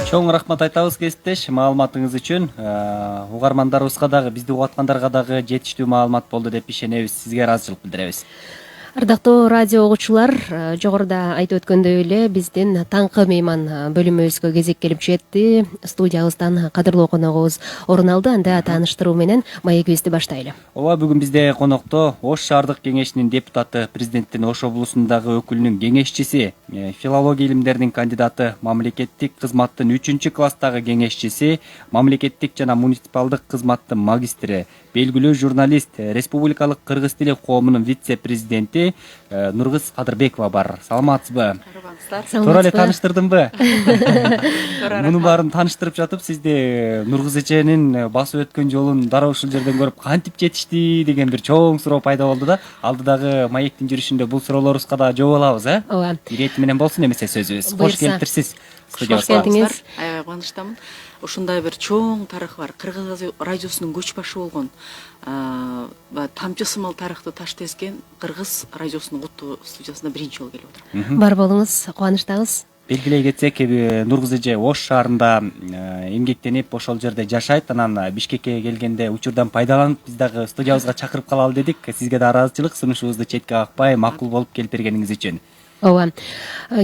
Чоң рахмат айтабыз кесиптеш маалыматыңыз үчүн. Угармандарыбызга дагы бизди угуп аткандарга дагы жетиштүү маалымат болду деп ишенебиз. Сизге ыраазычылык билдиребиз. Ардактуу радио угуучулар, жогоруда айтып өткөндөй эле биздин таңкы мейман бөлүмүбүзгө кезек келип жетти. Студиябыздан кадырлуу коногубуз орун алды. Анда тааныштыруу менен маегибизди баштайлы. Ооба, бүгүн бизде конокто Ош шаардык кеңешинин депутаты, президенттин Ош облусундагы өкүлүнүн кеңешчиси, филология илимдеринин кандидаты, мамлекеттик кызматтын 3-класстагы кеңешчиси, мамлекеттик жана муниципалдык кызматтын магистри, белгилүү журналист, республикалык кыргыз тили коомунун вице-президенти Нургыз Кадырбекова бар. Саламатсызбы? Туура эле тааныштырдымбы? Муну баарын тааныштырып жатып, сизди Нургыз эченин басып өткөн жолун дароо ушул жерден көрүп кантип жетишти деген бир чоң суроо пайда болду да. Алдыдагы маектин жүрүшүндө бул суроолорубузга да жооп алабыз, Ооба. Ирети менен болсун эмесе сөзүбүз. Кош келиптирсиз Кош келдиңиз. Аябай кубанычтамын. Ушундай бир чоң тарыхы бар. Кыргыз радиосунун көч башы болгон, тамчы сымал тарыхты таштескен Кыргыз радиосунун куттуу студиясына биринчи жолу келип отурам. Бар болуңуз, кубанычтабыз. Белгилей кетсек, Нургыз эже Ош шаарында эмгектенип, ошол жерде жашайт. Анан Бишкекке келгенде учурдан пайдаланып, биз дагы студиябызга чакырып калалы дедик. Сизге да ыраазычылык, сунушубузду четке какпай, макул болуп келип үчүн. Ооба.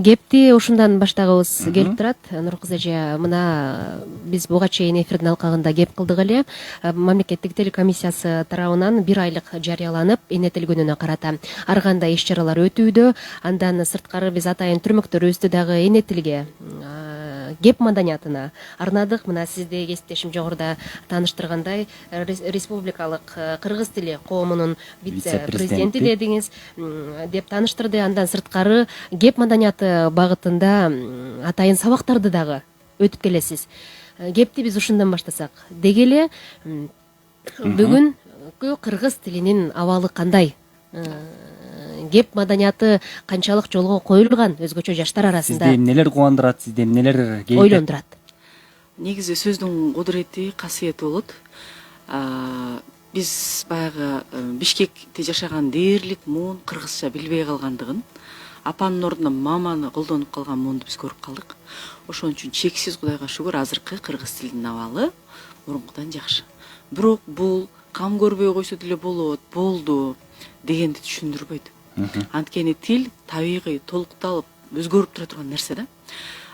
Кепти ушундан баштагыбыз келип турат. Нургыз эже, мына биз буга чейин эфирдин алкагында кеп кылдык эле. Мамлекеттик тил комиссиясы тарабынан 1 айлык жарыяланып, эне тил күнүнө карата ар кандай иш-чаралар өтүүдө. Андан сырткары биз атайын түрмөктөрүбүздү дагы эне тилге, кеп маданиятына арнадык. Мына сизди кесиптешим жогоруда тааныштыргандай, республикалык кыргыз тили коомунун вице-президенти дедиңиз, деп тааныштырды. Андан сырткары кеп маданияты багытында атайын сабактарды дагы өтүп келесиз. Кепти биз ушундан баштасак деги эле, бүгүнкү кыргыз тилинин абалы кандай? Кеп маданияты канчалык жолго коюлган өзгөчө жаштар арасында? Сизди эмнелер кубандырат, сизди эмнелер ойлондурат? Негизи сөздүн кудурети, касиети болот. Биз баягы Бишкекте жашаган дээрлик муун кыргызча билбей калгандыгын, апанын ордуна маманы колдонуп калган муунду биз көрүп калдык. Ошон үчүн чексиз Кудайга шүгүр, азыркы кыргыз тилинин абалы мурункудан жакшы. Бирок бул кам көрбөй койсо деле болду дегенди түшүндүрбөйт. Анткени тил табигый толукталып өзгөрүп тура турган нерсе да.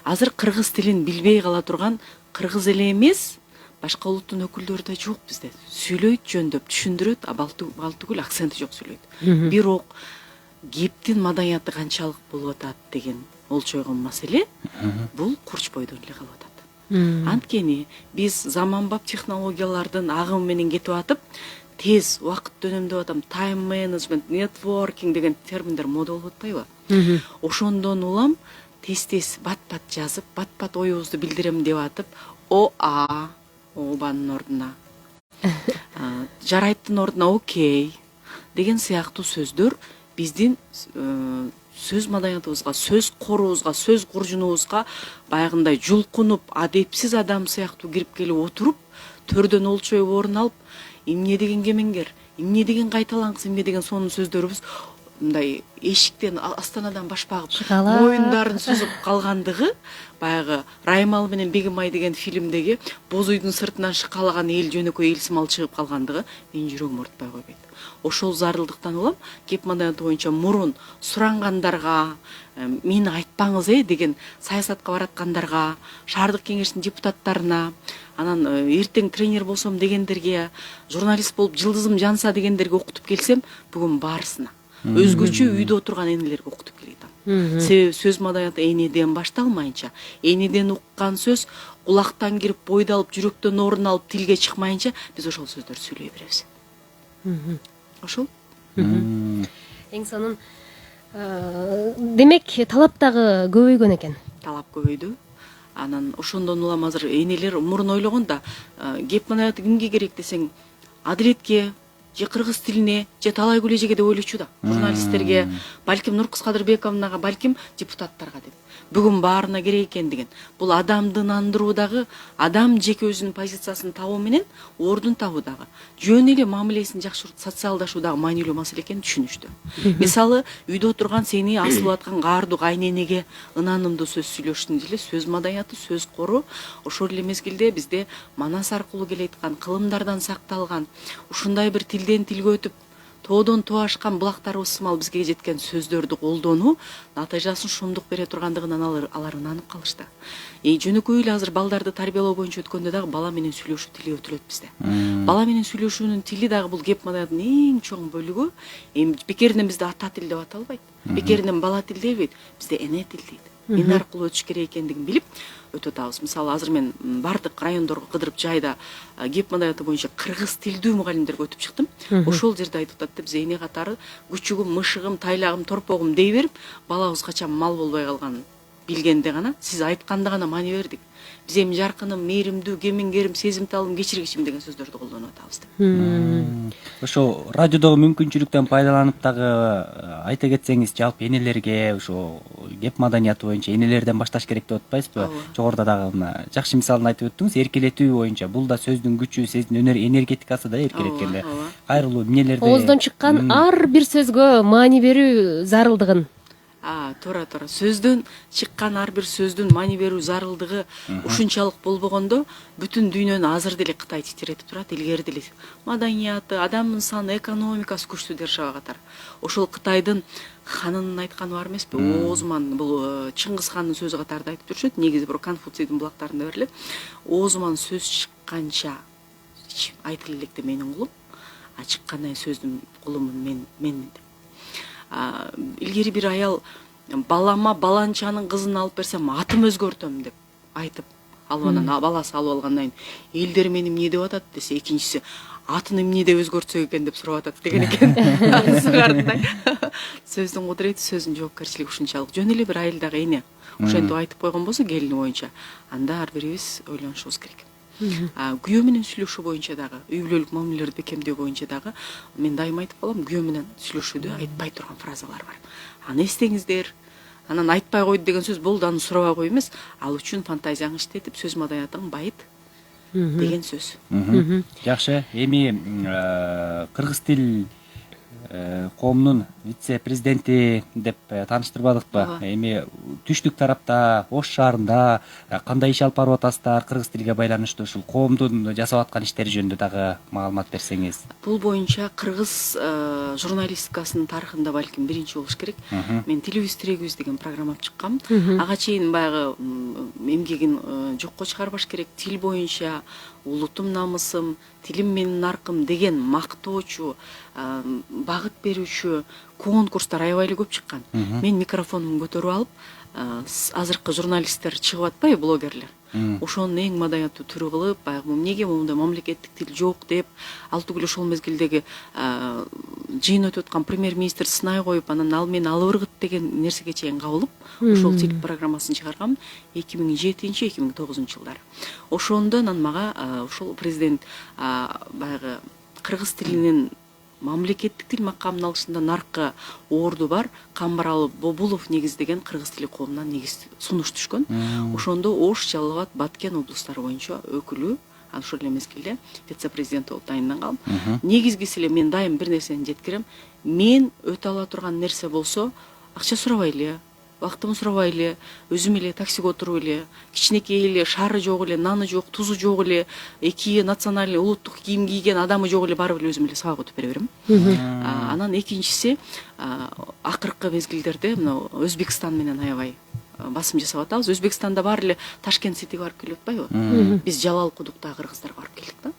Азыр кыргыз тилин билбей кала турган кыргыз эле эмес, башка улуттун өкүлдөрү да жок бизде. Сүйлөйт жөндөп, түшүндүрөт, бал түгүл акценти жок сүйлөйт. Бирок кептин маданияты канчалык болуп атат деген олчойгон маселе бул курч бойдон эле калып атат. Анткени биз заманбап технологиялардын агымы менен кетип атып, тез убакытты үнөмдөп атам, тайм менеджмент, нетворкинг деген терминдер мода болуп атпайбы? Ошондон улам тез бат-бат жазып, бат-бат оюбузду билдирем деп атып, ообанын ордуна жарайттын ордуна окей деген сыяктуу сөздөр биздин сөз маданиятыбызга, сөз корубузга, сөз куржунубузга баягындай жулкунуп, адепсиз адам сыяктуу кирип келип отуруп, төрдөн олчоюп орун алып, эмне деген кемеңгер, эмне деген кайталаңкыс, эмне деген сонун сөздөрүбүз мындай эшиктен, астанадан баш багып, моюндарын сүзүп калгандыгы, баягы Раймалы менен Бегимай деген фильмдеги боз үйдүн сыртынан шыкалаган эл жөнөкөй элсимал чыгып калгандыгы менин жүрөгүм ортпай койбойт. Ошол зарылдыктан улам кеп маданияты боюнча мурун сурангандарга, мени айтпаңыз деген саясатка бараткандарга, шаардык кеңештин депутаттарына, анан эртең тренер болсом дегендерге, журналист болуп жылдызым жанса дегендерге окутуп келсем, бүгүн баарысына өзгөчө үйдө отурган энелерге окутуп келатам. Себеби сөз маданияты энеден башталмайынча, энеден уккан сөз кулактан кирип, бойдо алып, жүрөктөн орун алып, тилге чыкмайынча биз ошол сөздөрдү сүйлөй беребиз. Ошол. Эң сонун. Демек, талап дагы көбөйгөн экен. Талап көбөйдү. Анан ошондон улам азыр энелер мурун ойлогон да, кеп маданияты кимге керек десең, адилетке же кыргыз тилине же Талай Күлежеге деп ойлочу да, журналисттерге, балким Нуркыз Кадырбековнага, балким депутаттарга деп. Бүгүн баарына керек экендигин. Бул адамдынандыруудагы, адам жеке өзүнүн позициясын табуу менен ордун табуудагы, жөн эле мамилесин жакшыртып социалдашуудагы маанилүү маселе экенин түшүнүштү. Мисалы, үйдө отурган сени асылып аткан каардуу кайненеге ынанымдуу сөз сүйлөштүн деле сөз маданияты, сөз кору, ошол эле мезгилде бизде манас аркылуу келеаткан, кылымдардан сакталган, ушундай бир тилден тилге өтүп тоодон тоо ашкан булактарыбыз сымал бизге жеткен сөздөрдү колдонуу натыйжасын шумдук бере тургандыгынан алар ынанып калышты. Жөнөкөй эле азыр балдарды тарбиялоо боюнча өткөндө дагы бала менен сүйлөшүү тили өтүлөт бизде. Бала менен сүйлөшүүнүн тили дагы бул кеп маданиятынын эң чоң бөлүгү. Бекеринен бизде ата тил деп аталбайт. Бекеринен бала тил дебейт. Бизде эне тил дейт. Эне аркылуу өтүш керек экендигин билип өтүп атабыз. Мисалы, азыр мен бардык райондорго кыдырып жайда кеп маданияты боюнча кыргыз тилдүү мугалимдерге өтүп чыктым. Ошол жерде айтып атат деп эне катары күчүгүм, мышыгым, тайлагым, торпогум дей берип, балабыз качан мал болбой калганын билгенде гана, сиз айтканда гана маани бердик. Биз эми жаркыным, мээримдүү, кемиңгерим, сезимталым, кечиргичим деген сөздөрдү колдонуп атабыз деп. Ошо радиодогу мүмкүнчүлүктөн пайдаланып дагы айта кетсеңиз, жалпы энелерге ошо кеп маданияты боюнча энелерден башташ керек деп атпайсызбы? Жогоруда дагы мына жакшы мисалын айтып өттүңүз, эркелетүү боюнча. Бул да сөздүн күчү, сөздүн энергетикасы да эркелеткенде. Кайрылуу эмнелерди Ооздон чыккан ар бир сөзгө маани берүү зарылдыгын. Туура. Сөздөн чыккан ар бир сөздүн маани берүү зарылдыгы ушунчалык болбогондо бүтүн дүйнөнү азыр деле Кытай титиретип турат, илгери деле маданияты, адамдын саны, экономикасы күчтүү держава катары. Ошол Кытайдын ханынын айтканы бар эмеспи? Оозуман, бул Чыңгыз хандын сөзү катары да айтып жүрүшөт. Негизи бир Конфуцийдин булактарында берилет. Оозуман сөз чыкканча айтылы электе менин кулум, чыккандан сөздүн кулумун мен. Илгери бир аял балама баланчанын кызын алып берсем атым өзгөртөм деп айтып алып анан баласы алып алгандан кийин элдер мени эмне деп атат десе, экинчиси атын эмне деп өзгөртсөк экен деп сурап атат деген экен. Сөздүн кудурети, сөздүн жоопкерчилиги ушунчалык. Жөн эле бир айылдагы эне ошентип айтып койгон болсо келини боюнча, анда ар бирибиз ойлонушубуз керек. Күйөө менен сүйлөшүү боюнча дагы, үй бүлөлүк мамилелерди бекемдөө боюнча дагы мен дайыма айтып калам, күйөө менен сүйлөшүүдө айтпай турган фразалар бар. Аны эстеңиздер. Анан айтпай койду деген сөз болду, аны сурабай кой эмес, ал үчүн фантазияңды иштетип, сөз маданиятың байыт деген сөз. Жакшы. Эми кыргыз тил коомунун вице-президенти деп тааныштырбадыкпы? Эми түштүк тарапта, Ош шаарында кандай иш алып барып атасыздар кыргыз тилге байланыштуу? Ушул коомдун жасап аткан иштери жөнүндө дагы маалымат берсеңиз. Бул боюнча кыргыз журналистикасынын тарыхында балким биринчи болуш керек. Мен Тилибиз тирегибиз деген программа чыккам. Ага чейин баягы эмгегин жокко чыгарбаш керек. Тил боюнча улутум намысым, тилим менин наркым деген мактоочу, багыт берүүчү конкурстар аябай эле көп чыккан. Мен микрофонумду көтөрүп алып, азыркы журналисттер чыгып атпайбы, блогерлер. Ошонун эң маданияттуу түрү кылып, баягы эмнеге мондай мамлекеттик тил жок деп, ал түгүл ошол мезгилдеги жыйын өтүп аткан премьер-министр сынай коюп, анан ал мени алып ыргыт деген нерсеге чейин кабылып, ошол тил программасын чыгаргам 2007-2009 жылдары. Ошондо анан мага ошол президент баягы кыргыз тилинин мамлекеттик тил макамын алышында наркы орду бар Камбаралы Бобулов негиздеген кыргыз тили коомунан негиз сунуш түшкөн. Ошондо Ош, Жалал Абад, Баткен облустары боюнча өкүлү, ошол эле мезгилде вице-президент болуп тайынлангам. Негизгиси эле мен дайым бир нерсени жеткирем. Мен өтө ала турган нерсе болсо, акча сурабай эле, вактымды сурабай эле, өзүм эле таксиге отуруп эле, кичинекей эле шаары жок эле, наны жок, тузу жок эле, эки национальный улуттук кийим кийген адамы жок эле барып эле өзүм эле сабак өтүп бере берем. Анан экинчиси, акыркы мезгилдерде мына Өзбекстан менен аябай басым жасап атабыз. Өзбекстанда баары эле Ташкент Ситиге барып келип атпайбы? Биз Жалал Кудуктагы кыргыздарга барып келдик да.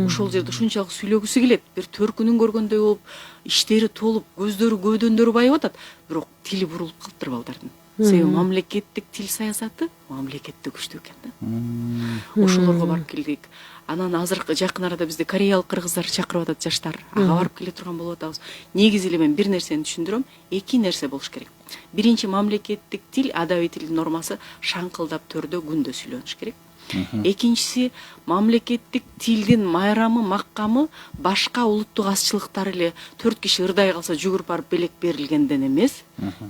Ошол жерде ушунчалык сүйлөгүсү келет, бир төркүнүн көргөндөй болуп, иштери толуп, көздөрү көөдөндөрү байып атат, бирок тили бурулуп калыптыр балдардын. Себеби мамлекеттик тил саясаты мамлекетте күчтүү экен да. Ошолорго барып келдик. Анан азыркы жакын арада бизди кореялык кыргыздар чакырып атат, жаштар. Ага барып келе турган болуп атабыз. Негизи эле мен бир нерсени түшүндүрөм, эки нерсе болуш керек. Биринчи, мамлекеттик тил, адабий тилдин нормасы шаңкылдап төрдө күндө сүйлөнүш керек. Экинчиси, мамлекеттик тилдин майрамы, маккамы башка улуттук азчылыктар эле 4 киши ырдай калса жүгүрүп барып белек берилгенден эмес.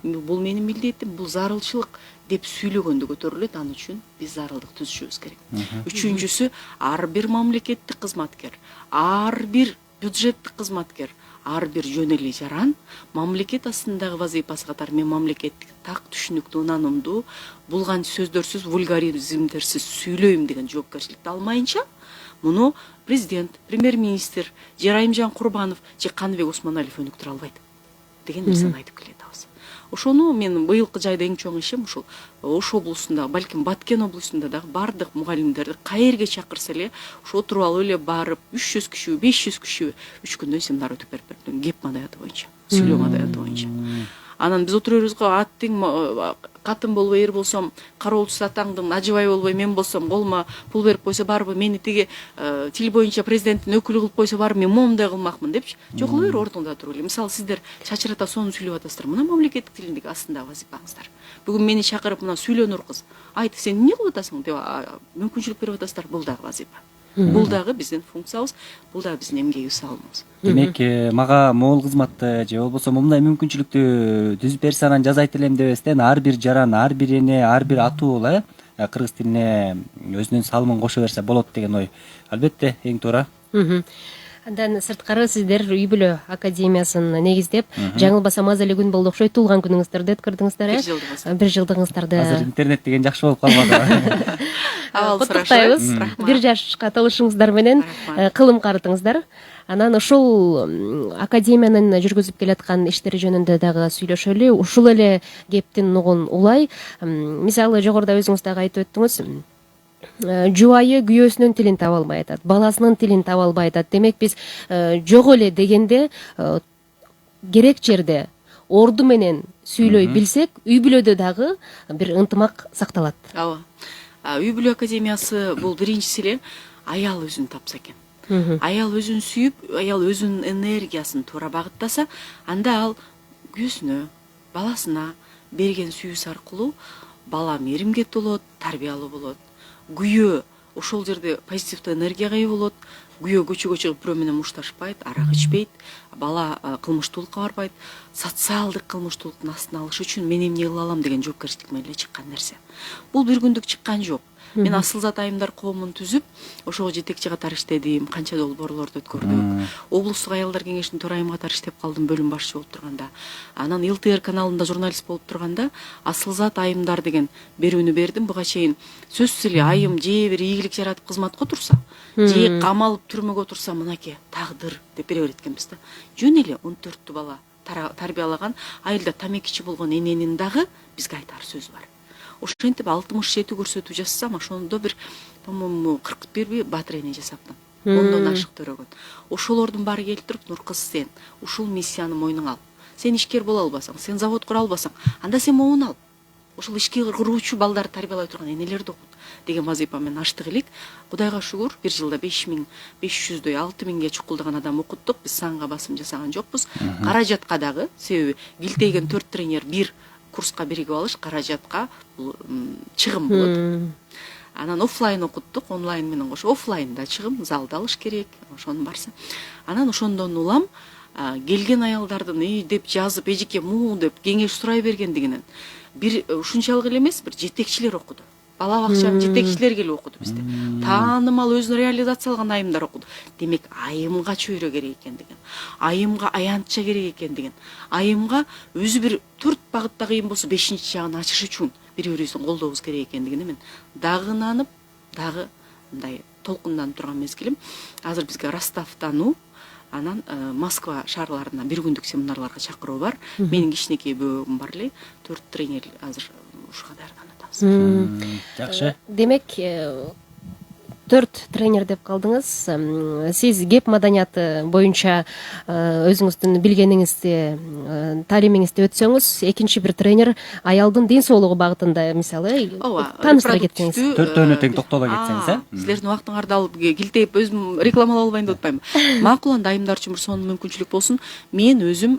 Бул менин милдетим, бул зарылчылык деп сүйлөгөндө көтөрүлөт. Ал үчүн биз зарылдык түзүшүбүз керек. Үчүнчүсү, ар бир мамлекеттик кызматкер, ар бир бюджеттик кызматкер, ар бир жөн эле жаран мамлекет астындагы вазыйпасы катары мен мамлекеттик так түшүнүктүү, ынанымдуу, булган сөздөрсүз, вульгаризмдерсиз сүйлөйм деген жоопкерчиликти алмайынча, муну президент, премьер-министр, же Райымжан Курбанов, же Каныбек Осмоналиев өнүктүрө албайт деген нерсени айтып келатабыз. Ошону мен быйылкы жайда эң чоң ишим ушул Ош облусунда, балким Баткен облусунда дагы бардык мугалимдерди каерге чакырса эле ушу отуруп алып эле барып 300 киши, 500 киши 3 күндөн семинар өтүп берип бердим, геп мадаята боюнча, сүйлөө мадаята боюнча. Анан биз отура беребиз го, аттың катын болбой эр болсом, кароолчусу атаңдын ажыбай болбой мен болсом, колума пул берип койсо барбы, мени тиги тил боюнча президенттин өкүлү кылып койсо барбы, мен момундай кылмакмын депчи. Жок, кыла бер, ордуңда туруп эле. Мисалы сиздер чачырата сону сүйлөп атасыздар. Мына мамлекеттик тилиндеги астындагы вазыйпаңыздар. Бүгүн мени чакырып, мына сүйлөнөр кыз, айт, сен эмне кылып атасың деп мүмкүнчүлүк берип атасыздар. Бул дагы вазыйпа. Бул дагы биздин функциябыз, бул дагы биздин эмгегибиз, салымыбыз. Демек, мага могул кызматты же болбосо мындай мүмкүнчүлүктү түзүп берсе анан жасайт элем дебестен, ар бир жаран, ар бир эне, ар бир атуу кыргыз тилине өзүнүн салымын кошо берсе болот деген ой албетте эң туура. Андан сырткары сиздер үй бүлө академиясын негиздеп, жаңылбасам аз эле күн болду окшойт, туулган күнүңүздөрдү өткөрдүңүздөр, Бир жылдыгыңыздарды. Азыр интернет деген жакшы болуп калбады. Куттуктайбыз. 1 жашка толушуңуздар менен кылым карытыңыздар. Анан ошол академиянын жүргүзүп келаткан иштери жөнүндө дагы сүйлөшөлү. Ушул эле кептин нугун улай. Мисалы жогоруда өзүңүз дагы айтып өттүңүз. Жубайы күйөөсүнүн тилин таба албай атат, баласынын тилин таба албай атат. Демек биз жок эле дегенде керек жерде орду менен сүйлөй билсек, үй бүлөдө дагы бир ынтымак сакталат. Ооба. Үй бүлө академиясы бул биринчиси эле аял өзүн тапса экен. Аял өзүн сүйүп, аял өзүнүн энергиясын туура багыттаса, анда ал күйөөсүнө, баласына берген сүйүүсү аркылуу бала мээримге толот, тарбиялуу болот. Күйөө ошол жерде позитивдүү энергияга ээ болот. Күйөө көчөгө чыгып бирөө менен мушташпайт, арак ичпейт, бала кылмыштуулукка барбайт. Социалдык кылмыштуулуктун астына алыш үчүн мен эмне кыла алам деген жоопкерчилик менен эле чыккан нерсе. Бул бир күндүк чыккан жоп. Мен Асылзат айымдар коомун түзүп, ошого жетекчи катары иштедим, канча долбоорлорду өткөрдүк. Облустук аялдар кеңешинин төрайымы катары иштеп калдым, бөлүм башчы болуп турганда. Анан ЛТР каналында журналист болуп турганда Асылзат айымдар деген берүүнү бердим. Буга чейин сөзсүз эле айым же бир ийгилик жаратып кызматка турса, же камалып түрмөгө турса, мынакей тагдыр деп бере берет экенбиз да. Жөн эле 14 бала тарбиялаган, айылда тамекичи болгон эненин дагы бизге айтар сөзү бар. Ошентип 67 көрсөтүү жасасам, ошондо бир, по-моему, 41 батыр эне жасаптым. Ондон ашык төрөгөн. Ошолордун баары келип туруп, Нуркыз, сен ушул миссияны мойнуңа ал. Сен ишкер боло албасаң, сен завод кура албасаң, анда сен могун ал. Ошол ишке кыруучу балдарды тарбиялай турган энелерди окут деген вазыйпа менен аштык элек. Кудайга шүгүр, бир жылда 5500дөй 6000ге чукулдаган адам окуттук. Биз санга басым жасаган жокпуз. Каражатка дагы, себеби билтейген 4 тренер бир курска биригип алыш каражатка чыгым болот. Анан офлайн окуттук, онлайн менен кошо. Офлайнда чыгым, залда алыш керек, ошонун барса. Анан ошондон улам келген аялдардын деп жазып, эжеке муу деп кеңеш сурай бергендигинен бир ушунчалык эле эмес, бир жетекчилер окуду. Бала бакчанын жетекчилери келип окуду бизде. Таанымал өзүн реализациялаган айымдар окуду. Демек айымга чөйрө керек экендигин, айымга аянтча керек экендигин, айымга өзү бир 4 багытта кыйын болсо 5-чи жагын ачыш үчүн бири-бирибиздин колдообуз керек экендигине мен дагы ынанып, дагы мындай толкунданып турган мезгилим. Азыр бизге Ростовтану, анан Москва шаарларына бир күндүк семинарларга чакыруу бар. Менин кичинекей бөөгүм бар эле, 4 тренер азыр ушуга даярданып атабыз. Жакшы. Демек 4 тренер деп калдыңыз. Сиз кеп маданияты боюнча өзүңүздүн билгениңизди, талимиңизди өтсөңүз, экинчи бир тренер аялдын ден соолугу багытында, мисалы, тааныштыра кетсеңиз. Төртөөнө тең токтоло кетсеңиз, Силердин убактыңарды алып килтейип өзүм рекламалап албайын деп атпаймынбы. Макул, анда айымдар үчүн бир сонун мүмкүнчүлүк болсун. Мен өзүм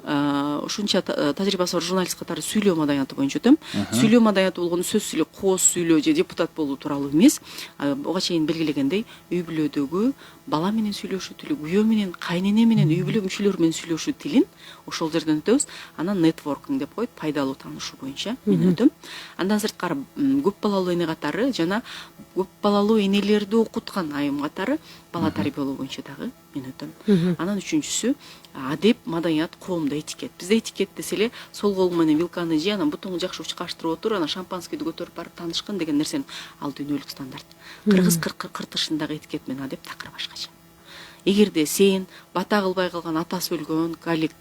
ушунча тажрыйбасы бар журналист катары сүйлөө маданияты боюнча өтөм. Сүйлөө маданияты болгону сөзсүз эле кооз сүйлөө же депутат болуу тууралуу эмес. Буга чейин белгилегендей, үй бүлөдөгү бала менен сүйлөшүү тили, күйөө менен, кайнене менен, үй бүлө мүчөлөрү менен сүйлөшүү тилин ошол жерден өтөбүз. Анан нетворкинг деп коет, пайдалуу таанышуу боюнча мен өтөм. Андан сырткары көп балалуу эне катары жана көп балалуу энелерди окуткан айым катары бала тарбиялоо боюнча дагы мен өтөм. Анан үчүнчүсү адеп, маданият, коомдо этикет. Бизде этикет десе эле сол кол менен вилканы же, анан бутуңду жакшы учкаштырып отур, анан шампанскийди көтөрүп барып таанышкын деген нерсени ал дүйнөлүк стандарт. Кыргыз кыртышындагы этикет менен адеп такыр башкача. Эгерде сен бата кылбай калган, атасы өлгөн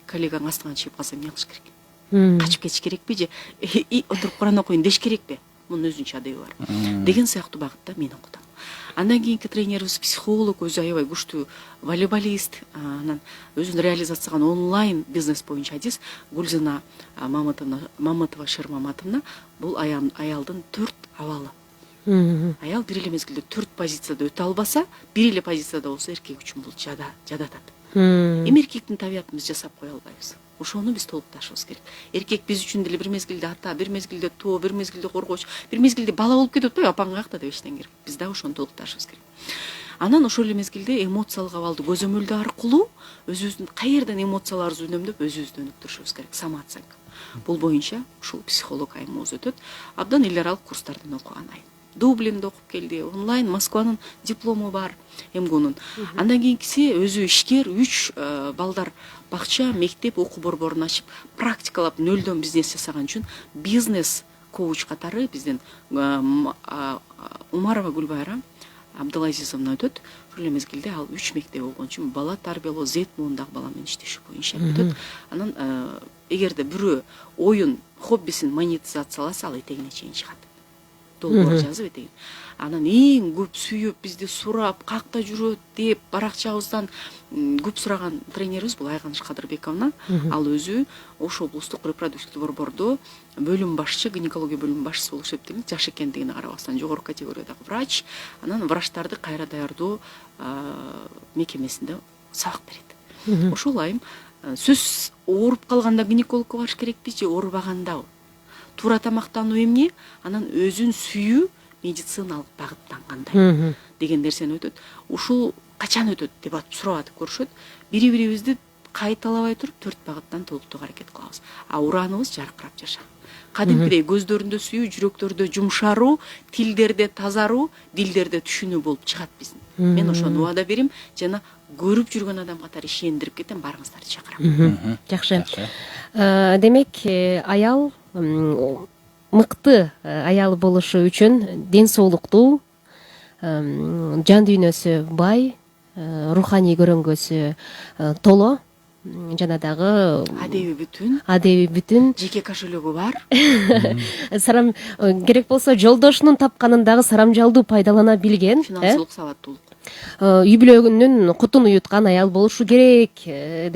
коллегаң астыңан чыгып калса эмне кылыш керек? Качып кетиш керекпи же отуруп Куран окуйн деш керекпи? Мунун өзүнчө адеби бар. Деген сыяктуу багытта мен окутам. Андан кийинки тренерибиз психолог, өзү аябай күчтүү волейболист, анан өзүн реализацияган онлайн бизнес боюнча адис Гүлзина Мамытова Шермаматовна. Бул аялдын 4 абалы. Аял бир эле мезгилде 4 позицияда өтө албаса, бир эле позицияда болсо эркек үчүн бул жадатат. Эми эркектин табиятын биз жасап кое албайбыз. Ошону биз толукташыбыз керек. Эркек биз үчүн деле бир мезгилде ата, бир мезгилде тоо, бир мезгилде коргооч, бир мезгилде бала болуп кетип атпайбы, апаң каякта деп эчтен керек. Биз дагы ошону толукташыбыз керек. Анан ошол эле мезгилде эмоциялык абалды көзөмөлдөө аркылуу өзүбүздүн каерден эмоцияларыбызды үнөмдөп өзүбүздү өнүктүрүшүбүз керек. Самооценка. Бул боюнча ушул психолог айымыбыз өтөт. Абдан эл аралык курстардан окуган айым. Дублинде окуп келди, онлайн Москванын диплому бар, МГУнун. Андан кийинкиси өзү ишкер, 3 балдар бакча, мектеп, окуу борборун ачып, практикалап нөлдөн бизнес жасаган үчүн бизнес коуч катары биздин Умарова Гүлбайра Абдылазизовна өтөт. Ошол мезгилде ал 3 мектеп болгон үчүн бала тарбиялоо, зет муундагы бала менен иштешүү боюнча өтөт. Анан эгерде бирөө оюн, хоббисин монетизацияласа, ал этегине чейин чыгат. Долбоор жазып этеген. Анан эң көп сүйүп, бизди сурап, какта жүрөт деп баракчабыздан көп сураган тренерибиз бул Айганыш Кадырбековна. Ал өзү Ош облустук репродуктивдүү борбордо бөлүм башчы, гинекология бөлүм башчысы болуп эсептелет. Жаш экендигине карабастан жогорку категориядагы врач. Анан врачтарды кайра даярдоо мекемесинде сабак берет. Ошол айым сөз ооруп калганда гинекологко барыш керекпи же оорубагандабы? Туура тамактануу эмне, анан өзүн сүйүү медициналык багыттан кандай деген нерсени өтөт. Ушул качан өтөт деп сурап атып көрүшөт. Бири-бирибизди кайталабай туруп 4 багыттан толуктоого аракет кылабыз. Ураныбыз жаркырап жашап. Кадимкидей көздөрүндө сүйүү, жүрөктөрдө жумшаруу, тилдерде тазаруу, дилдерде түшүнүү болуп чыгат биздин. Мен ошону убада берем жана көрүп жүргөн адам катары ишендирип кетем, барыңыздарды чакырам. Жакшы. Демек, аял мыкты аял болушу үчүн ден соолуктуу, жан дүйнөсү бай, руханий көрөнгөсү толо, жана дагы адеби бүтүн, жеке кошелегү бар. Сарам керек болсо жолдошунун тапканын дагы сарамжалдуу пайдалана билген, финансылык сабаттуулук. Үй бүлөгүнүн кутун уюткан аял болушу керек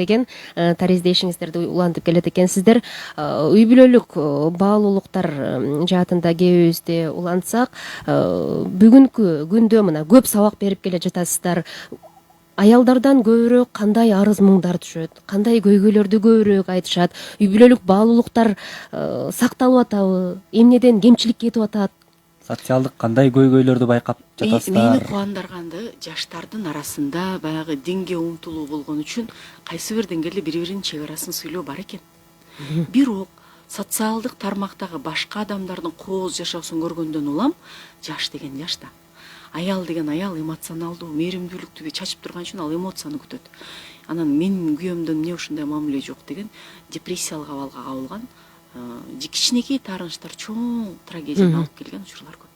деген тариздешиңиздерди улантып келет экенсиздер. Үй бүлөлүк баалуулуктар жаатында кебибизди улантсак, бүгүнкү күндө мына көп сабак берип келе жатасыздар. Аялдардан көбүрөөк кандай арыз муңдар түшөт, кандай көйгөйлөрдү көбүрөөк айтышат, үй бүлөлүк баалуулуктар сакталып атабы, эмнеден кемчилик кетип атат? Социалдык кандай көйгөйлөрдү байкап жатасыздар? Мени кубандырганды жаштардын арасында баягы динге умтулуу болгон үчүн кайсы бир деңгээлде бири-биринин чек арасын сыйлоо бар экен. Бирок социалдык тармактагы башка адамдардын кооз жашоосун көргөндөн улам жаш деген жашта. Аял деген аял эмоционалдуу, мээримдүүлүктү чачып турган үчүн ал эмоцияны күтөт. Анан менин күйөөмдөн эмне ушундай мамиле жок деген депрессиялык абалга кабылган, кичинекей таарынычтар чоң трагедияны алып келген учурлар көп.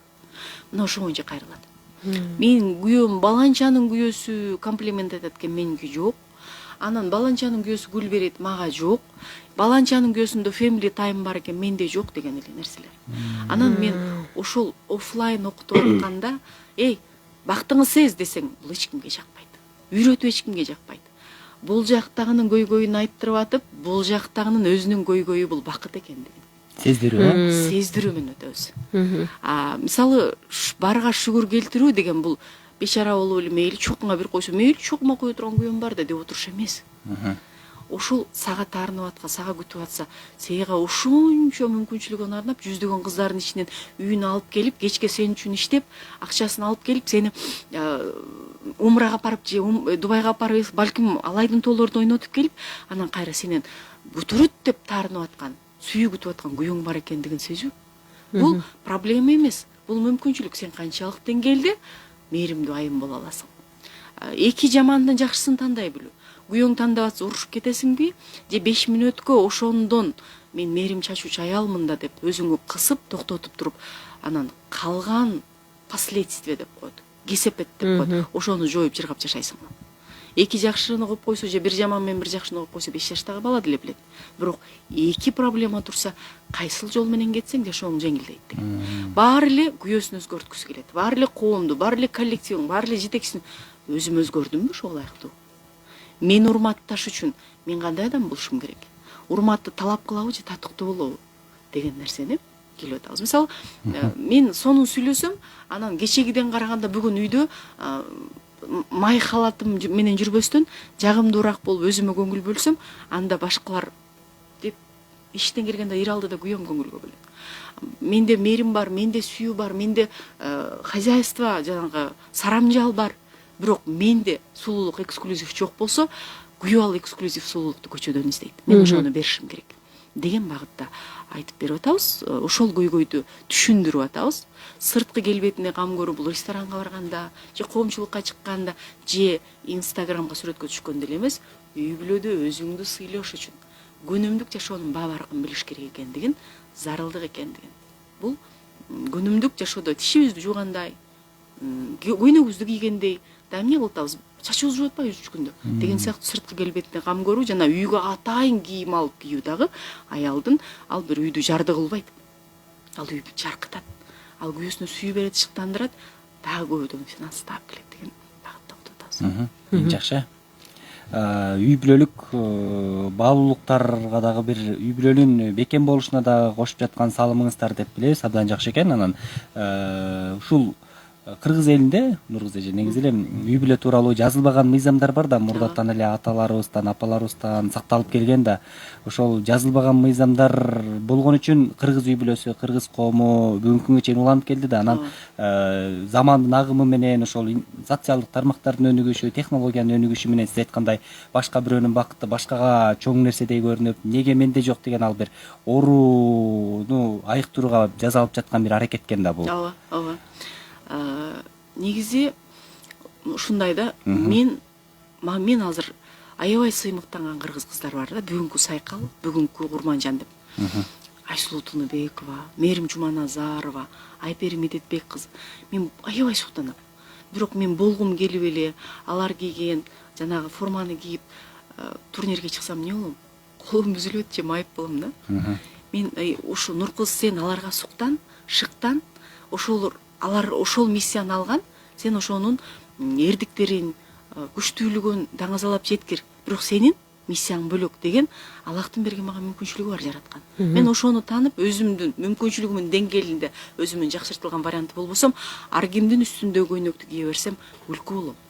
Мына ошо боюнча кайрылат. Менин күйөөм баланчанын күйөөсү комплимент айтат экен, меники жок. Анан баланчанын күйөөсү гүл берет, мага жок. Баланчанын күйөөсүндө family time бар экен, менде жок деген эле нерселер. Анан мен ошол офлайн окутуп атканда, бактыңыз сез десең, бул эч кимге жакпайт. Үйрөтүп эч кимге жакпайт. Бул жактагынын көйгөйүн айттырып атып, бул жактагынын өзүнүн көйгөйү бул бакыт экендигин сездирүү. сездирүү менен өтөбүз. Мисалы барга шүгүр келтирүү деген бул бечара болуп эле мейли чокуңа бир койсо, мейли чокума кое турган күйөөм бар да деп отуруш эмес. Ушул сага таарынып аткан, сага күтүп атса, сага ошончо мүмкүнчүлүгүн арнап, жүздөгөн кыздардын ичинен үйүнө алып келип, кечке сен үчүн иштеп, акчасын алып келип, сени умрага апарып же Дубайга апарып, балким алайдын тоолордо ойнотуп келип, анан кайра сенен көтөрөт деп таарынып аткан, сүйүү күтүп аткан күйөөң бар экендигин сезүү. Бул проблема эмес, бул мүмкүнчүлүк. Сен канчалык деңгээлде мээримдүү айым боло аласың. Эки жамандын жакшысын тандай билүү. Күйөөң тандап атса урушуп кетесиңби, же 5 мүнөткө ошондон мен мээрим чачуучу аялмын да деп өзүңү кысып токтотуп туруп, анан калган последствия деп коет, кесепет деп коет, ошону жоюп жыргап жашайсыңбы? Эки жакшыны коюп койсо же бир жаман менен бир жакшыны коюп койсо 5 жаштагы бала деле билет. Бирок эки проблема турса, кайсыл жол менен кетсең жашооң жеңилдейт деген. Баары эле күйөөсүн өзгөрткүсү келет. Баары эле коомду, баары эле коллективин, баары эле жетекчисин өзүм өзгөрдүмбү ошого ылайыктуу? Мен урматташ үчүн мен кандай адам болушум керек? Урматты талап кылабы же татыктуу болобу деген нерсени келип атабыз. Мисалы, мен сонун сүйлөсөм, анан кечегиден караганда бүгүн үйдө май халатым менен жүрбөстөн жагымдуураак болуп өзүмө көңүл бөлсөм, анда башкалар деп иштен келгенде ыр алдыда күйөөм көңүлгө бөлөт. Менде мээрим бар, менде сүйүү бар, менде хозяйство, жанагы сарамжал бар. Бирок менде сулуулук эксклюзив жок болсо, күйөө ал эксклюзив сулуулукту көчөдөн издейт. Мен ошону беришим керек деген багытта айтып берип атабыз. Ошол көйгөйдү түшүндүрүп атабыз. Сырткы келбетине кам көрүү бул ресторанга барганда, же коомчулукка чыкканда, же Инстаграмга сүрөткө түшкөндө эле эмес, үй бүлөдө өзүңдү сыйлош үчүн күнүмдүк жашоонун баабарыгын билиш керек экендигин, зарылдык экендигин. Бул күнүмдүк жашоодо тишибизди жуугандай, көйнөгүбүздү кийгендей, да эмне кылып атабыз? Чачыбызды жууп атпайбыз 3 күндө деген сыяктуу сырткы келбетине кам көрүү, жана үйгө атайын кийим алып кийүү дагы аялдын ал бир үйдү жарды кылбайт. Ал үйдү жаркытат. Ал күйөөсүнө сүйүү берет, шыктандырат, дагы көбөдөн финанс таап келет деген багытта утуп атабыз. Жакшы. Үй бүлөлүк баалуулуктарга дагы бир үй бүлөнүн бекем болушуна дагы кошуп жаткан салымыңыздар деп билебиз. Абдан жакшы экен. Анан ушул кыргыз элинде, Нургүл эже, негизи эле үй бүлө тууралуу жазылбаган мыйзамдар бар да, мурдатан эле аталарыбыздан, апаларыбыздан сакталып келген да. Ошол жазылбаган мыйзамдар болгон үчүн кыргыз үй бүлөсү, кыргыз коому бүгүнкү күнгө чейин уланып келди да. Анан замандын агымы менен, ошол социалдык тармактардын өнүгүшү, технологиянын өнүгүшү менен сиз айткандай башка бирөөнүн бакыты башкага чоң нерседей көрүнүп, неге менде жок деген ал бир орууну айыктырууга жасалып жаткан бир аракет экен да бул. Ооба, ооба. Негизи ушундай да, мен азыр аябай сыймыктанган кыргыз кыздар бар да, бүгүнкү Сайкал, бүгүнкү Курманжан деп. Айсулуу Тыныбекова, Мээрим Жуманазарова, Айпери Медетбек кызы. Мен аябай суктанам. Бирок мен болгум келип эле алар кийген жанагы форманы кийип турнирге чыксам эмне болом? Колум үзүлөт же майып болом да. Мен ушу Нуркыз, сен аларга суктан, шыктан, алар ошол миссияны алган, сен ошонун эрдиктерин, күчтүүлүгүн даңазалап жеткир. Бирок сенин миссияң бөлөк деген Аллахтын берген мага мүмкүнчүлүгү бар, жараткан. Мен ошону танып, өзүмдүн мүмкүнчүлүгүмүн деңгээлинде өзүмүн жакшыртылган варианты болбосом, ар кимдин үстүндө көйнөктү кие берсем, күлкү болом.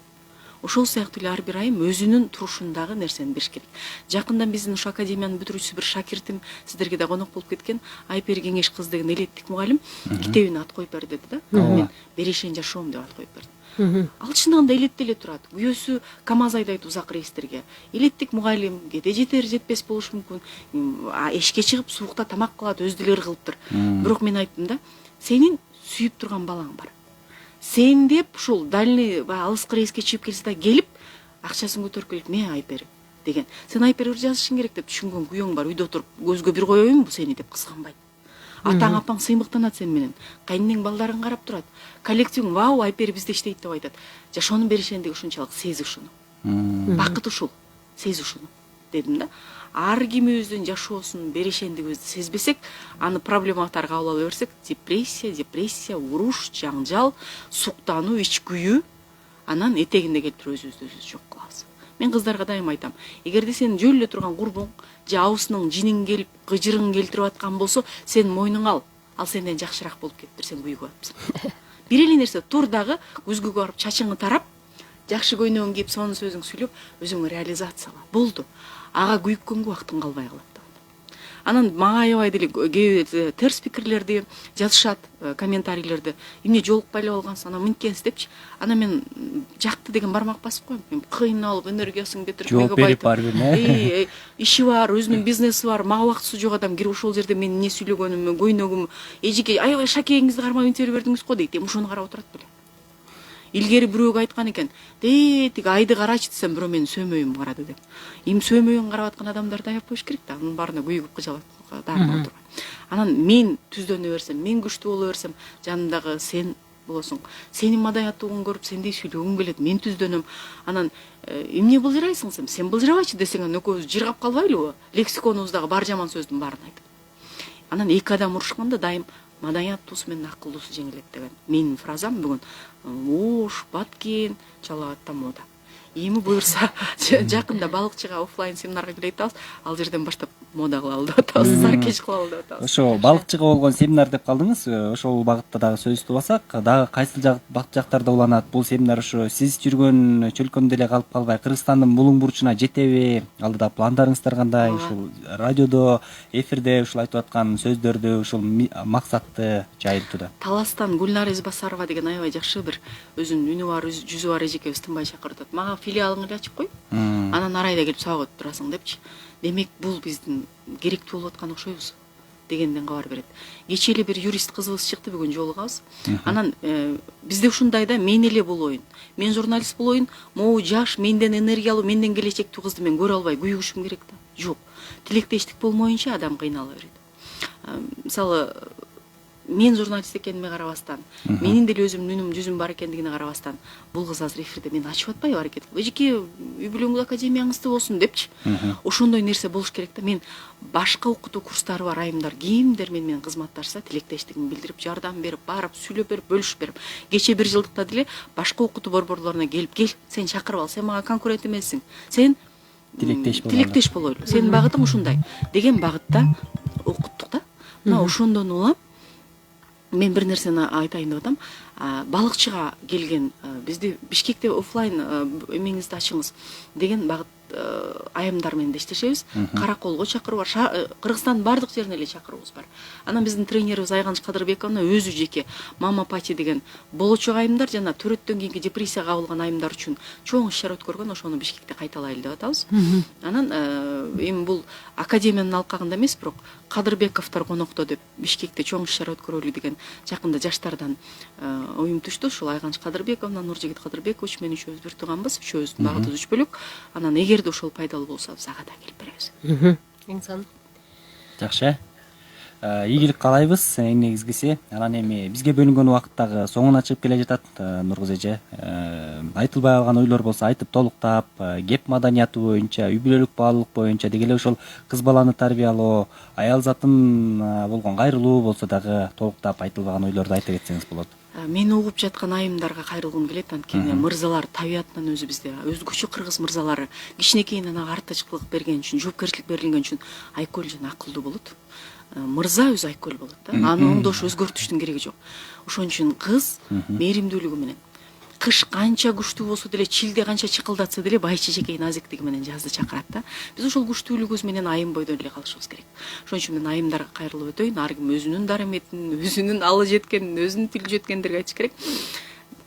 Ошол сыяктуу эле ар бир айым өзүнүн турушундагы нерсени бериш керек. Жакындан биздин ушу академиянын бүтүрүүчүсү бир шакиртим сиздерге да конок болуп кеткен, Айпери Кеңеш кыз деген элеттик мугалим китебине ат коюп бер деди да. Мен Берешен жашоом деп ат коюп бердим. Ал чындыгында элетте эле турат. Күйөөсү КамАЗ айдайт узак рейстерге. Элеттик мугалим, кээде жетер жетпес болушу мүмкүн. Эшикке чыгып суукта тамак кылат, өз деле ыргылыптыр. Бирок мен айттым да, сенин сүйүп турган балаң бар. Сен деп ушул дальний алыскы рейске чыгып келсе да келип, акчасын көтөрүп келип, мен Айпери деген. Сен Айпери жазышың керек деп түшүнгөн күйөөң бар. Үйдө отуруп көзгө бир коёюн бу сени деп кызганбайт. Атаң апаң сыймыктанат сен менен. Кайненең балдарын карап турат. Коллективиң вау, Айпери бизде иштейт деп айтат. Жашоонун беришендиги ушунчалык, сез ушуну. Бакыт ушул, сез ушуну дедим да. ар кимибиздин жашоосунун берешендигибизди сезбесек, аны проблема катары кабыл ала берсек, депрессия, уруш, жаңжал, суктануу, ич күйүү, анан этегинде келип туруп өзүбүздү өзүбүз жок кылабыз. Мен кыздарга дайым айтам, эгерде сенин жөн эле турган курбуң же абысының жиниң келип кыжырың келтирип аткан болсо, сен мойнуңа ал сенден жакшыраак болуп кетиптир, сен күйгүп атпсың. Бир эле нерсе, тур дагы көзгөгө барып чачыңы тарап, жакшы көйнөгүң кийип, сонун сөзүң сүйлөп, өзүңү реализацияла. Болду. Ага күйүккөнгө убактың калбай калат. Анан мага аябай деле кээ терс пикирлерди жазышат, комментарийлерди. Эмне жолукпай эле калгансың, анан мынткенсиз депчи. Анан мен жакты деген бармак басып коем. Мен кыйналып, энергиясын кетирип, жооп берип барбы, иши бар, өзүнүн бизнеси бар, мага убактысы жок адам кирип ошол жерде мен эмне сүйлөгөнүмө, көйнөгүм, эжеке аябай шакегиңизди кармап интервью бердиңиз го дейт. Эми ошону карап отурат беле. Илгери бирөөгө айткан экен, тиги айды карачы десем, бирөө менин сөөмөйүмдү карады деп. Эми сөөмөйүн карап аткан адамдарды аяп коюш керек да, анын баарына күйүгүп кыжалат дарына отурбай. Анан мен түздөнө берсем, мен күчтүү боло берсем, жанымдагы сен болосуң. Сенин маданияттуулугуңду көрүп, сендей сүйлөгүм келет, мен түздөнөм. Анан эмне былжырайсың сен былжырабачы десең, анан экөөбүз жыргап калбайлыбы? Лексиконубуздагы бар жаман сөздүн баарын айтып. Анан эки адам урушканда дайым маданияттуусу менен акылдуусу жеңилет деген менин фразам бүгүн ош, баткен, Чалабатта мода. Эми буюрса жакында балыкчыга оффлайн семинарга келет атабыз, ал жерден баштап мода кылалы деп атабыз, саркеш кылалы деп атабыз. Ошо балыкчыга болгон семинар деп калдыңыз. Ошол багытта дагы сөзүбүздү уласак, дагы кайсыл жактарда уланат бул семинар? Ошо сиз жүргөн чөлкөмдө эле калып калбай, Кыргызстандын булуң бурчуна жетеби? Алдыда пландарыңыздар кандай? Ушул радиодо, эфирде ушул айтып аткан сөздөрдү, ушул максатты жайылтууда. Таластан Гүлнар Избасарова деген аябай жакшы бир өзүнүн үнү бар, жүзү бар эжекебиз тынбай чакыртат. Мага филиалыңды ачып кой, анан арайда келип сабак өтүп турасың депчи. Демек бул биздин керектүү болуп аткан окшойбуз дегенден кабар берет. Кечээ эле бир юрист кызыбыз чыкты, бүгүн жолугабыз. Анан бизде ушундай да, мен эле болоюн, мен журналист болоюн, могу жаш, менден энергиялуу, менден келечектүү кызды мен көрө албай күйүгүшүм керек да. Жок. Тилектештик болмоюнча адам кыйнала берет. Мисалы, мен журналист экениме карабастан, менин деле өзүмдүн үнүм, жүзүм бар экендигине карабастан, бул кыз азыр эфирде мени ачып атпайбы аракет кылып? Эжеке, үй бүлөңүз академияңызды болсун депчи. Ошондой нерсе болуш керек да. Мен башка окутуу курстары бар айымдар, кимдер менен кызматташса, тилектештигин билдирип, жардам берип, барып, сүйлөп берип, бөлүшүп берип. Кечээ бир жылдыкта деле башка окутуу борборлоруна келип, кел, сен чакырып ал, сен мага конкурент эмессиң. Сен тилектеш болойлу. Сенин багытың ушундай деген багытта окуттук да. Мына ошондон улам мен бир нерсени айтайын деп атам. Балыкчыга келген, бизди Бишкекте оффлайн эмеңизди ачыңыз деген багыт айымдар менен иштешебиз. Караколго чакыруу бар, Кыргызстандын бардык жерине эле чакыруубуз бар. Анан биздин тренерибиз Айганыч Кадырбековна өзү жеке мама пати деген болочок айымдар жана төрөттөн кийинки депрессияга кабылган айымдар үчүн чоң иш-чара өткөргөн, ошону Бишкекте кайталайлы деп атабыз. Анан эми бул академиянын алкагында эмес, бирок Кадырбековдор конокто деп Бишкекте чоң иш-чара өткөрөлү деген жакында жаштардан оюм түштү. Ушул Айганыч Кадырбековна, Нуржигит Кадырбекович, мен үчөөбүз бир тууганбыз, үчөөбүздүн багытыбыз үч бөлөк. Анан эгерде ошол пайдалуу болсо, биз ага да келип беребиз. Эң сонун. Жакшы. Ийгилик каалайбыз, эң негизгиси. Анан эми бизге бөлүнгөн убакыт дагы соңуна чыгып келе жатат. Нургуз эже, айтылбай калган ойлор болсо айтып толуктап, кеп маданияты боюнча, үй бүлөлүк баалуулук боюнча, деги эле ошол кыз баланы тарбиялоо, аял затын болгон кайрылуу болсо дагы толуктап айтылбаган ойлорду айта кетсеңиз болот. Мени угуп жаткан айымдарга кайрылгым келет, анткени мырзалар табиятынан өзү бизде өзгөчө кыргыз мырзалары кичинекейинен ага артачкылык берген үчүн, жоопкерчилик берилген үчүн айкөл жана акылдуу болот. Мырза өзү айкөл болот да. Аны оңдош, өзгөртүштүн кереги жок. Ошон үчүн кыз мээримдүүлүгү менен, кыш канча күчтүү болсо деле, чилде канча чыкылдатса деле, байчы эжекей назиктиги менен жазды чакырат да. Биз ошол күчтүүлүгүбүз менен айым бойдон эле калышыбыз керек. Ошон үчүн мен айымдарга кайрылып өтөйүн. Ар ким өзүнүн дараметин, өзүнүн алы жеткенин, өзүнүн тили жеткендерге айтыш керек.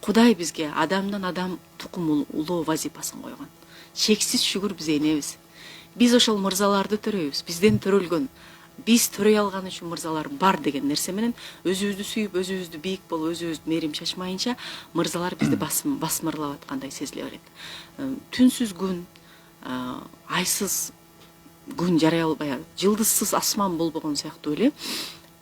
Кудай бизге адамдан адам тукум улоо вазипасын койгон. Чексиз шүгүр биз энебиз. Биз ошол мырзаларды төрөйбүз. Бизден төрөлгөн, биз төрөй алган үчүн мырзалар бар деген нерсе менен өзүбүздү сүйүп, өзүбүздү бийик болуп, өзүбүздү мээрим чачмайынча мырзалар бизди басмырлап аткандай сезиле берет. Түнсүз күн, айсыз күн жарай албай, жылдызсыз асман болбогон сыяктуу эле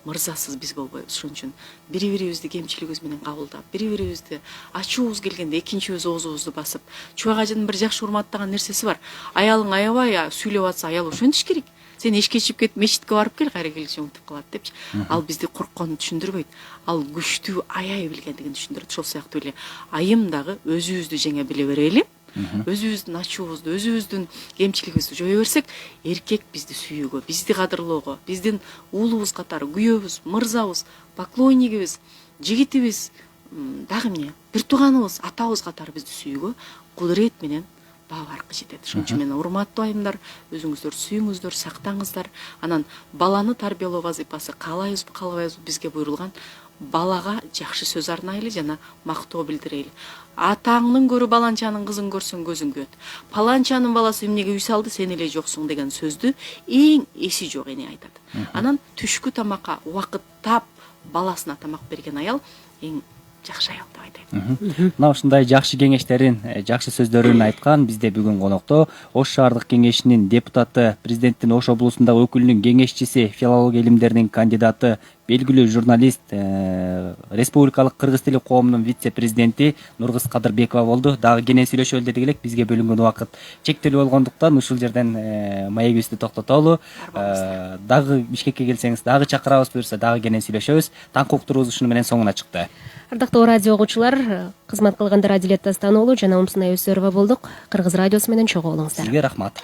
мырзасыз биз болбойбуз. Ошон үчүн бири-бирибизди кемчилигибиз менен кабылдап, бири-бирибизди ачуубуз келгенде экинчибиз оозубузду басып, чубак ажынын бир жакшы урматтаган нерсеси бар. Аялың аябай сүйлөп атса, аял ошентиш керек. Сен эшикке чыгып кетип мечитке барып кел, кайра келиши унутуп калат депчи. Ал бизди коркконун түшүндүрбөйт. Ал күчтүү аяй билгендигин түшүндүрөт. Ошол сыяктуу эле айым дагы өзүбүздү жеңе биле берели. Өзүбүздүн ачуубузду, өзүбүздүн кемчилигибизди жое берсек, эркек бизди сүйүүгө, бизди кадырлоого, биздин уулубуз катары күйөөбүз, мырзабыз, поклоннигибиз, жигитибиз, дагы эмне, бир тууганыбыз, атабыз катары бизди сүйүүгө кудурет менен баа баркы жетет. Ошон үчүн мен урматтуу айымдар, өзүңүздөр сүйүңүздөр, сактаңыздар. Анан баланы тарбиялоо вазыйпасы каалайбызбы, каалабайбызбы бизге буйрулган. Балага жакшы сөз арнайлы жана мактоо билдирели. Атаңдын көрү баланчанын кызын көрсөң көзүң күйөт. Паланчанын баласы эмнеге үй салды, сен эле жоксуң деген сөздү эң эси жок эне айтат. Анан түшкү тамакка убакыт тап баласына тамак берген аял эң жакшы аял деп айтайм. Мына ушундай жакшы кеңештерин, жакшы сөздөрүн айткан бизде бүгүн конокто Ош шаардык кеңешинин депутаты, президенттин Ош облусундагы өкүлүнүн кеңешчиси, филология илимдеринин кандидаты, белгилүү журналист, республикалык кыргыз тили коомунун вице-президенти Нургыз Кадырбекова болду. Дагы кенен сүйлөшөлү дедик элек, бизге бөлүнгөн убакыт чектелүү болгондуктан ушул жерден маегибизди токтотолу. Дагы Бишкекке келсеңиз, дагы чакырабыз, буюрса дагы кенен сүйлөшөбүз. Таңкы уктуруубуз ушуну менен соңуна чыкты. Ардактуу радио угуучулар, кызмат кылгандар Адилет Тастаноолу жана Умсунай Өсөрова болдук. Кыргыз радиосу менен чогуу болуңуздар. Сизге рахмат.